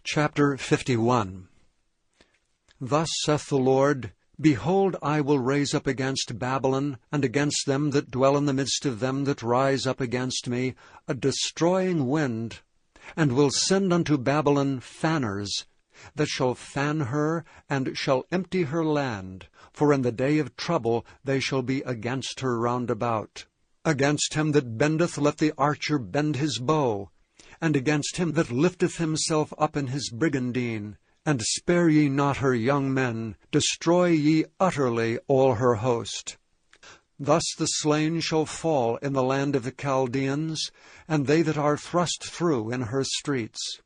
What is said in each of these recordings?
Chapter 51. Thus saith the Lord, Behold, I will raise up against Babylon, and against them that dwell in the midst of them that rise up against me, a destroying wind, and will send unto Babylon fanners, that shall fan her, and shall empty her land, for in the day of trouble they shall be against her round about. Against him that bendeth let the archer bend his bow, and against him that lifteth himself up in his brigandine. And spare ye not her young men, destroy ye utterly all her host. Thus the slain shall fall in the land of the Chaldeans, and they that are thrust through in her streets.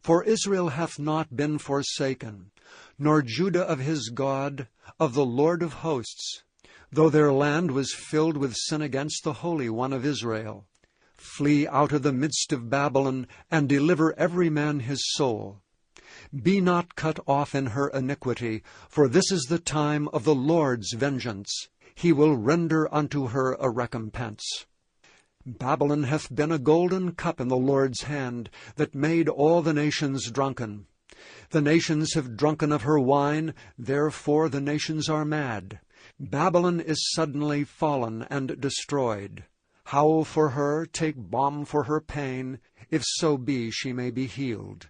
For Israel hath not been forsaken, nor Judah of his God, of the Lord of hosts, though their land was filled with sin against the Holy One of Israel. Flee out of the midst of Babylon, and deliver every man his soul. Be not cut off in her iniquity, for this is the time of the Lord's vengeance. He will render unto her a recompense. Babylon hath been a golden cup in the Lord's hand, that made all the nations drunken. The nations have drunken of her wine, therefore the nations are mad. Babylon is suddenly fallen and destroyed. Howl for her, take balm for her pain, if so be she may be healed.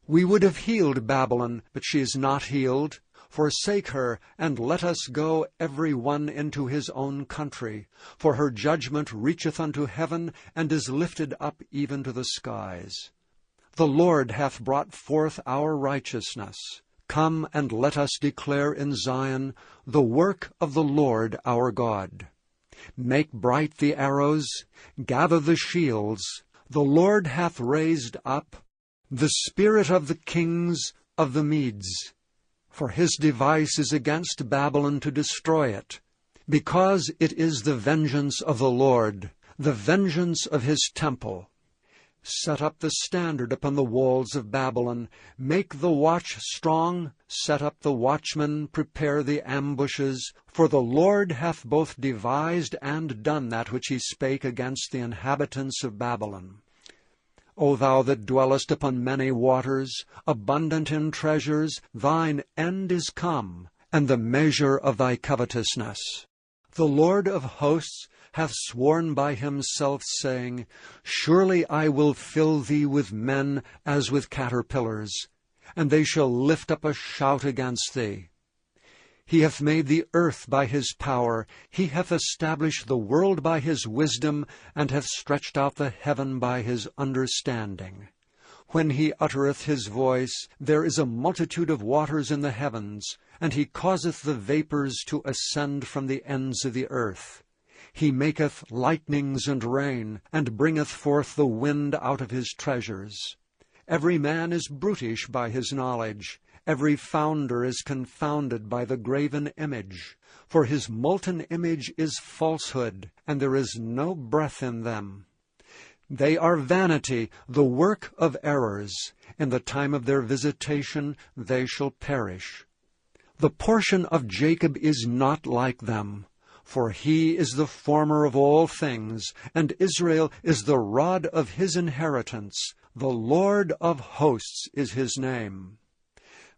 We would have healed Babylon, but she is not healed. Forsake her, and let us go every one into his own country. For her judgment reacheth unto heaven, and is lifted up even to the skies. The Lord hath brought forth our righteousness. Come, and let us declare in Zion the work of the Lord our God. Make bright the arrows, gather the shields. The Lord hath raised up the spirit of the kings of the Medes. For his device is against Babylon to destroy it, because it is the vengeance of the Lord, the vengeance of his temple. Set up the standard upon the walls of Babylon, make the watch strong, set up the watchmen, prepare the ambushes, for the Lord hath both devised and done that which he spake against the inhabitants of Babylon. O thou that dwellest upon many waters, abundant in treasures, thine end is come, and the measure of thy covetousness. The Lord of hosts hath sworn by himself, saying, Surely I will fill thee with men as with caterpillars, and they shall lift up a shout against thee. He hath made the earth by his power, he hath established the world by his wisdom, and hath stretched out the heaven by his understanding. When he uttereth his voice, there is a multitude of waters in the heavens, and he causeth the vapors to ascend from the ends of the earth. He maketh lightnings and rain, and bringeth forth the wind out of his treasures. Every man is brutish by his knowledge. Every founder is confounded by the graven image. For his molten image is falsehood, and there is no breath in them. They are vanity, the work of errors. In the time of their visitation they shall perish. The portion of Jacob is not like them, for he is the former of all things, and Israel is the rod of his inheritance. The Lord of hosts is his name.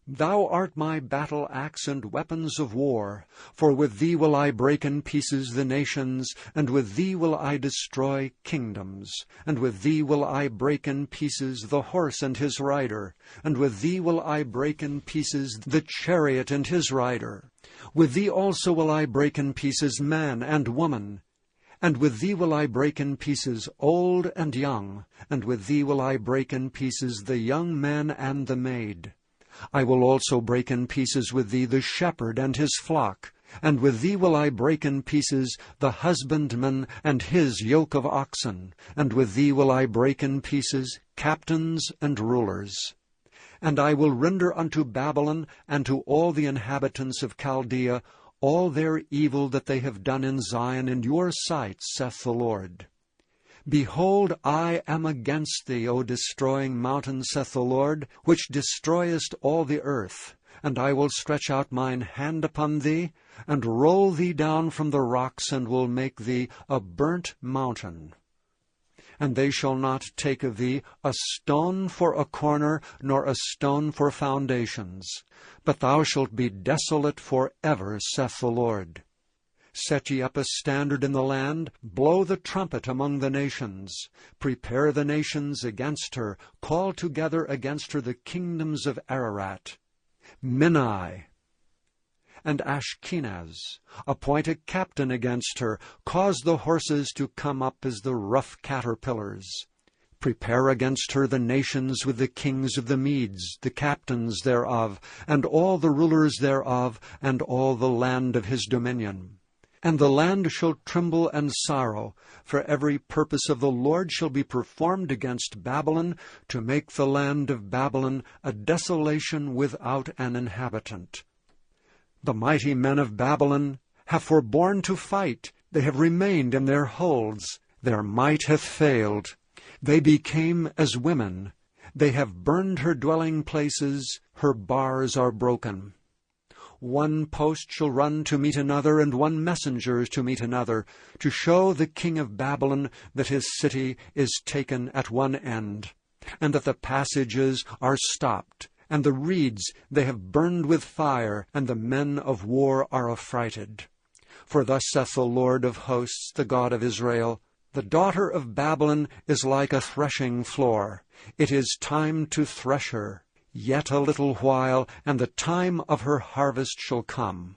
Thou art my battle axe and weapons of war, for with thee will I break in pieces the nations, and with thee will I destroy kingdoms, and with thee will I break in pieces the horse and his rider, and with thee will I break in pieces the chariot and his rider. With thee also will I break in pieces man and woman, and with thee will I break in pieces old and young, and with thee will I break in pieces the young man and the maid. I will also break in pieces with thee the shepherd and his flock, and with thee will I break in pieces the husbandman and his yoke of oxen, and with thee will I break in pieces captains and rulers. And I will render unto Babylon and to all the inhabitants of Chaldea all their evil that they have done in Zion in your sight, saith the Lord. Behold, I am against thee, O destroying mountain, saith the Lord, which destroyest all the earth. And I will stretch out mine hand upon thee, and roll thee down from the rocks, and will make thee a burnt mountain. and they shall not take of thee a stone for a corner, nor a stone for foundations. But thou shalt be desolate for ever, saith the Lord. Set ye up a standard in the land, blow the trumpet among the nations. Prepare the nations against her, call together against her the kingdoms of Ararat, Minai, and Ashkenaz. Appoint a captain against her, cause the horses to come up as the rough caterpillars. Prepare against her the nations with the kings of the Medes, the captains thereof, and all the rulers thereof, and all the land of his dominion. And the land shall tremble and sorrow, for every purpose of the Lord shall be performed against Babylon, to make the land of Babylon a desolation without an inhabitant. The mighty men of Babylon have forborne to fight, they have remained in their holds, their might hath failed. They became as women, they have burned her dwelling places, her bars are broken. One post shall run to meet another, and one messenger to meet another, to show the king of Babylon that his city is taken at one end, and that the passages are stopped, and the reeds they have burned with fire, and the men of war are affrighted. For thus saith the Lord of hosts, the God of Israel, the daughter of Babylon is like a threshing floor. It is time to thresh her. Yet a little while, and the time of her harvest shall come.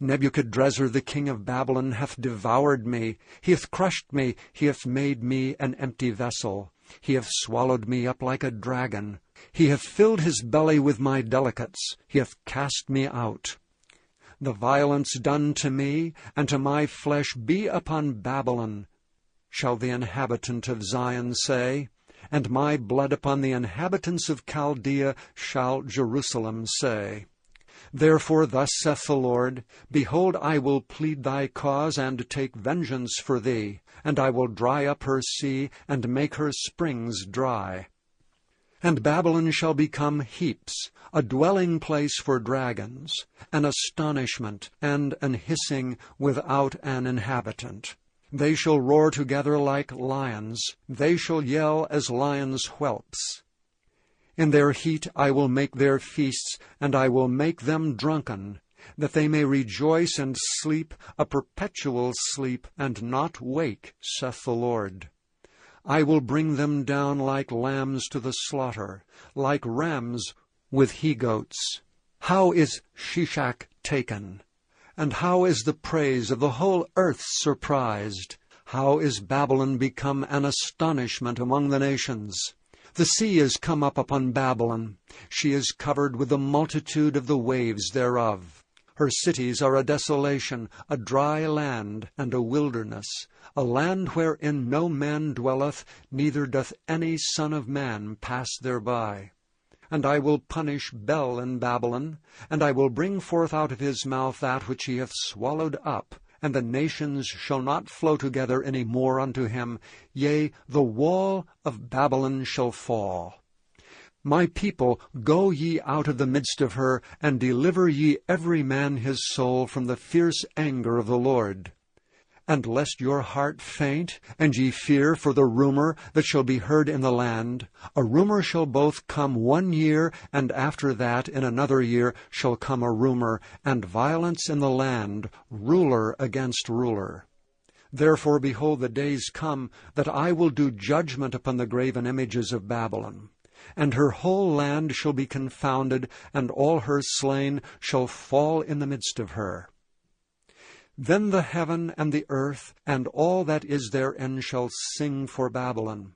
Nebuchadrezzar the king of Babylon hath devoured me, he hath crushed me, he hath made me an empty vessel. He hath swallowed me up like a dragon. He hath filled his belly with my delicates, he hath cast me out. The violence done to me, and to my flesh be upon Babylon, shall the inhabitant of Zion say, and my blood upon the inhabitants of Chaldea shall Jerusalem say. Therefore thus saith the Lord, Behold, I will plead thy cause, and take vengeance for thee, and I will dry up her sea, and make her springs dry. And Babylon shall become heaps, a dwelling place for dragons, an astonishment, and an hissing without an inhabitant. They shall roar together like lions, they shall yell as lions' whelps. In their heat I will make their feasts, and I will make them drunken, that they may rejoice and sleep, a perpetual sleep, and not wake, saith the Lord. I will bring them down like lambs to the slaughter, like rams with he-goats. How is Shishak taken? And how is the praise of the whole earth surprised? How is Babylon become an astonishment among the nations? The sea is come up upon Babylon. She is covered with the multitude of the waves thereof. Her cities are a desolation, a dry land, and a wilderness, a land wherein no man dwelleth, neither doth any son of man pass thereby. And I will punish Bel in Babylon, and I will bring forth out of his mouth that which he hath swallowed up, and the nations shall not flow together any more unto him. Yea, the wall of Babylon shall fall. My people, go ye out of the midst of her, and deliver ye every man his soul from the fierce anger of the Lord. And lest your heart faint, and ye fear for the rumor that shall be heard in the land, a rumor shall both come 1 year, and after that in another year shall come a rumor, and violence in the land, ruler against ruler. Therefore, behold, the days come that I will do judgment upon the graven images of Babylon. And her whole land shall be confounded, and all her slain shall fall in the midst of her. Then the heaven and the earth and all that is therein shall sing for Babylon.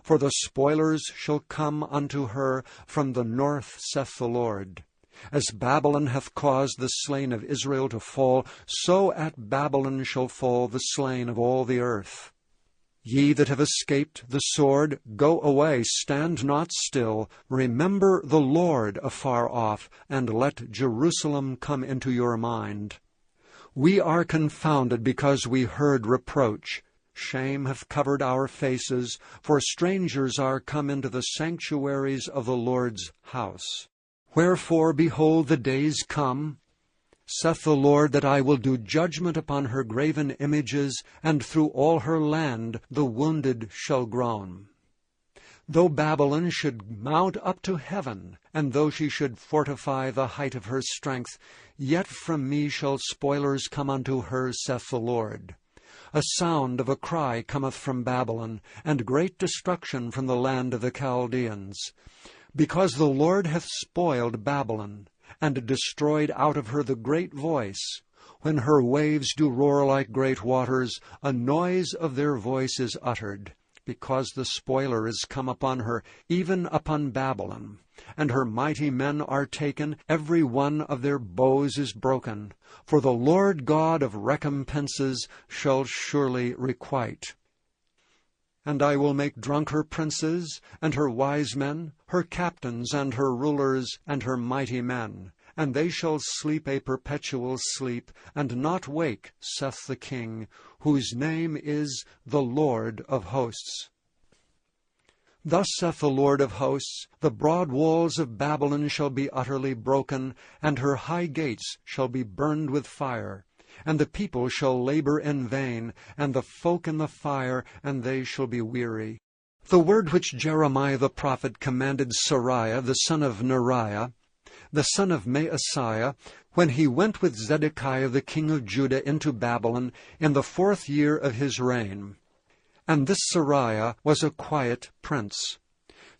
For the spoilers shall come unto her from the north, saith the Lord. As Babylon hath caused the slain of Israel to fall, so at Babylon shall fall the slain of all the earth. Ye that have escaped the sword, go away, stand not still. Remember the Lord afar off, and let Jerusalem come into your mind. We are confounded because we heard reproach. Shame hath covered our faces, for strangers are come into the sanctuaries of the Lord's house. Wherefore, behold, the days come, saith the Lord, that I will do judgment upon her graven images, and through all her land the wounded shall groan. Though Babylon should mount up to heaven, and though she should fortify the height of her strength, yet from me shall spoilers come unto her, saith the Lord. A sound of a cry cometh from Babylon, and great destruction from the land of the Chaldeans. Because the Lord hath spoiled Babylon, and destroyed out of her the great voice. When her waves do roar like great waters, a noise of their voice is uttered. Because the spoiler is come upon her, even upon Babylon, and her mighty men are taken, every one of their bows is broken. For the Lord God of recompenses shall surely requite. And I will make drunk her princes, and her wise men, her captains, and her rulers, and her mighty men. And they shall sleep a perpetual sleep, and not wake, saith the King, whose name is the Lord of hosts. Thus saith the Lord of hosts, the broad walls of Babylon shall be utterly broken, and her high gates shall be burned with fire. And the people shall labor in vain, and the folk in the fire, and they shall be weary. The word which Jeremiah the prophet commanded Seraiah the son of Neriah, the son of Maaseiah, when he went with Zedekiah the king of Judah into Babylon in the 4th year of his reign. And this Seraiah was a quiet prince.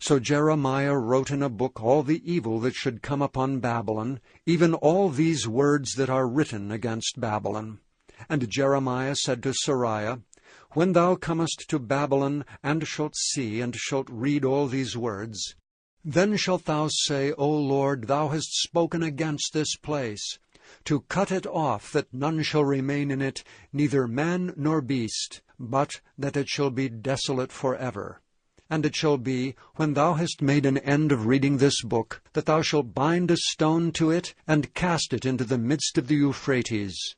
So Jeremiah wrote in a book all the evil that should come upon Babylon, even all these words that are written against Babylon. And Jeremiah said to Seraiah, When thou comest to Babylon, and shalt see, and shalt read all these words, then shalt thou say, O Lord, thou hast spoken against this place, to cut it off, that none shall remain in it, neither man nor beast, but that it shall be desolate forever. And it shall be, when thou hast made an end of reading this book, that thou shalt bind a stone to it, and cast it into the midst of the Euphrates.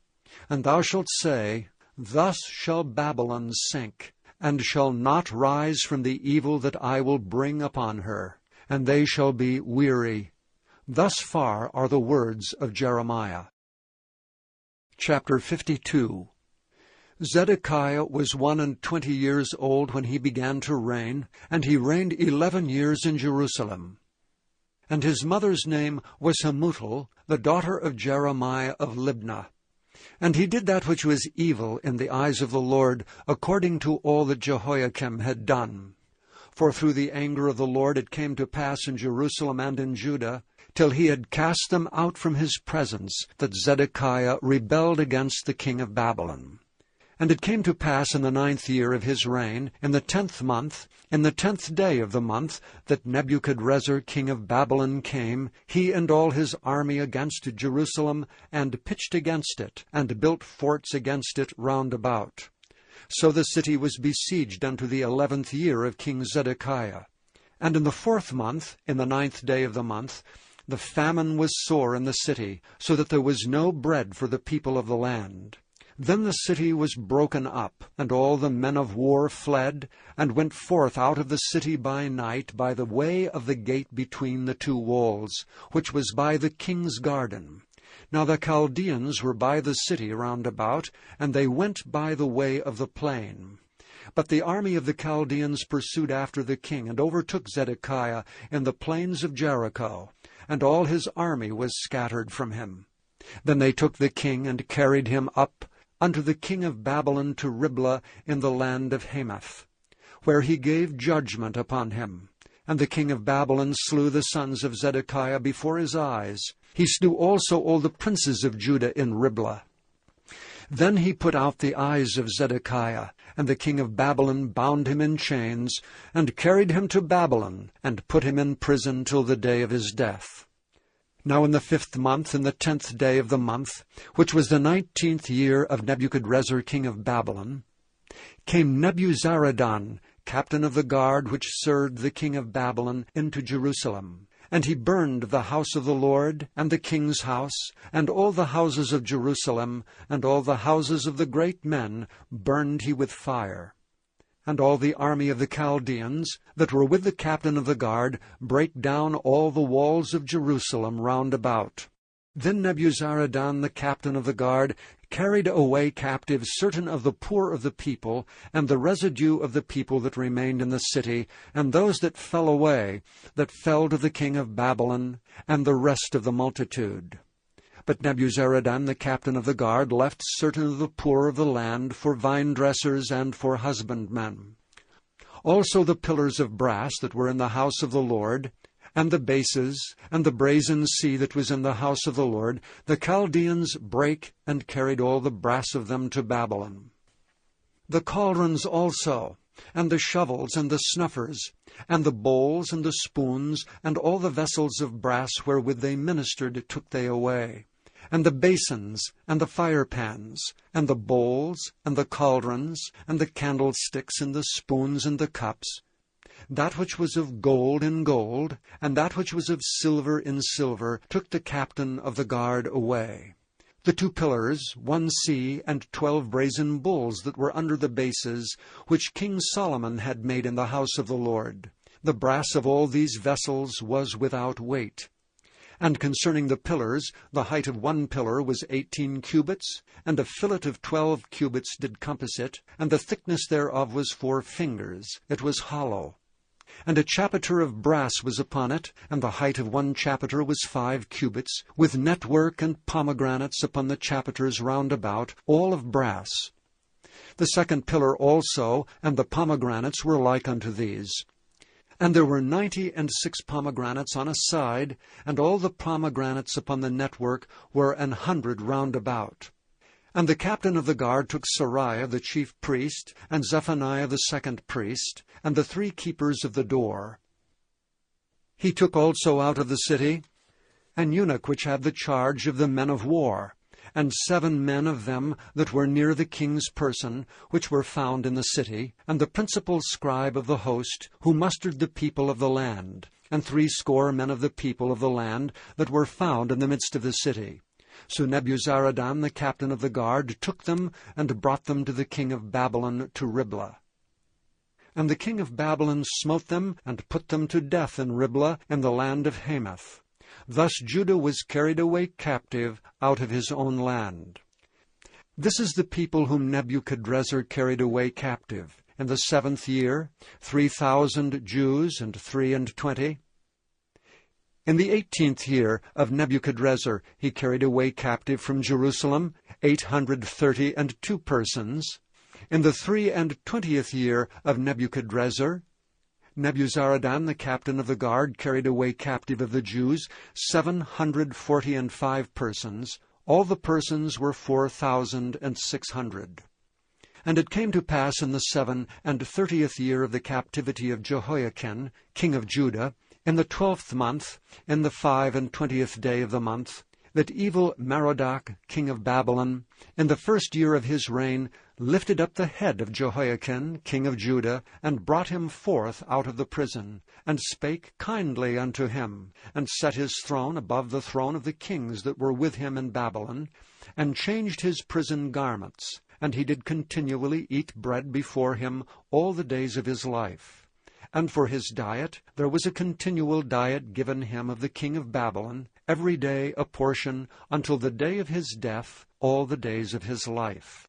And thou shalt say, Thus shall Babylon sink, and shall not rise from the evil that I will bring upon her. And they shall be weary. Thus far are the words of Jeremiah. Chapter 52. Zedekiah was 21 years old when he began to reign, and he reigned 11 years in Jerusalem. And his mother's name was Hamutal, the daughter of Jeremiah of Libnah. And he did that which was evil in the eyes of the Lord, according to all that Jehoiakim had done. For through the anger of the Lord it came to pass in Jerusalem and in Judah, till he had cast them out from his presence, that Zedekiah rebelled against the king of Babylon. And it came to pass in the 9th year of his reign, in the 10th month, in the 10th day of the month, that Nebuchadrezzar king of Babylon came, he and all his army, against Jerusalem, and pitched against it, and built forts against it round about. So the city was besieged unto the 11th year of King Zedekiah. And in the 4th month, in the 9th day of the month, the famine was sore in the city, so that there was no bread for the people of the land. Then the city was broken up, and all the men of war fled, and went forth out of the city by night by the way of the gate between the two walls, which was by the king's garden. Now the Chaldeans were by the city round about, and they went by the way of the plain. But the army of the Chaldeans pursued after the king, and overtook Zedekiah in the plains of Jericho, and all his army was scattered from him. Then they took the king, and carried him up unto the king of Babylon to Riblah in the land of Hamath, where he gave judgment upon him. And the king of Babylon slew the sons of Zedekiah before his eyes. He slew also all the princes of Judah in Riblah. Then he put out the eyes of Zedekiah, and the king of Babylon bound him in chains, and carried him to Babylon, and put him in prison till the day of his death. Now in the 5th month, in the 10th day of the month, which was the 19th year of Nebuchadrezzar king of Babylon, came Nebuzaradan, captain of the guard which served the king of Babylon, into Jerusalem. And he burned the house of the Lord, and the king's house, and all the houses of Jerusalem, and all the houses of the great men burned he with fire. And all the army of the Chaldeans, that were with the captain of the guard, brake down all the walls of Jerusalem round about. Then Nebuzaradan, the captain of the guard, carried away captive certain of the poor of the people, and the residue of the people that remained in the city, and those that fell away, that fell to the king of Babylon, and the rest of the multitude. But Nebuzaradan, the captain of the guard, left certain of the poor of the land for vine-dressers and for husbandmen. Also the pillars of brass that were in the house of the Lord, and the bases, and the brazen sea that was in the house of the Lord, the Chaldeans brake and carried all the brass of them to Babylon. The cauldrons also, and the shovels, and the snuffers, and the bowls, and the spoons, and all the vessels of brass wherewith they ministered took they away, and the basins, and the firepans, and the bowls, and the cauldrons, and the candlesticks, and the spoons, and the cups, that which was of gold in gold, and that which was of silver in silver, took the captain of the guard away. The 2 pillars, 1 sea, and 12 brazen bulls that were under the bases, which King Solomon had made in the house of the Lord. The brass of all these vessels was without weight. And concerning the pillars, the height of 1 pillar was 18 cubits, and a fillet of 12 cubits did compass it, and the thickness thereof was 4 fingers. It was hollow. And a chapiter of brass was upon it, and the height of 1 chapiter was 5 cubits, with network and pomegranates upon the chapiters round about, all of brass. The 2nd pillar also, and the pomegranates were like unto these. And there were 96 pomegranates on a side, and all the pomegranates upon the network were 100 round about. And the captain of the guard took Sariah the chief priest, and Zephaniah the 2nd priest, and the 3 keepers of the door. He took also out of the city an eunuch which had the charge of the men of war, and 7 men of them that were near the king's person, which were found in the city, and the principal scribe of the host, who mustered the people of the land, and 60 men of the people of the land that were found in the midst of the city. So Nebuzaradan, the captain of the guard, took them and brought them to the king of Babylon to Riblah. And the king of Babylon smote them and put them to death in Riblah in the land of Hamath. Thus Judah was carried away captive out of his own land. This is the people whom Nebuchadrezzar carried away captive. In the 7th year, 3,000 Jews and 23. In the 18th year of Nebuchadrezzar he carried away captive from Jerusalem 832 persons. In the 23 year of Nebuchadrezzar, Nebuzaradan, the captain of the guard, carried away captive of the Jews 745 persons. All the persons were 4,600. And it came to pass in the 37th year of the captivity of Jehoiachin, king of Judah, in the 12th month, in the 25th day of the month, that evil Merodach, king of Babylon, in the 1st year of his reign, lifted up the head of Jehoiachin, king of Judah, and brought him forth out of the prison, and spake kindly unto him, and set his throne above the throne of the kings that were with him in Babylon, and changed his prison garments, and he did continually eat bread before him all the days of his life. And for his diet there was a continual diet given him of the king of Babylon, every day a portion, until the day of his death, all the days of his life.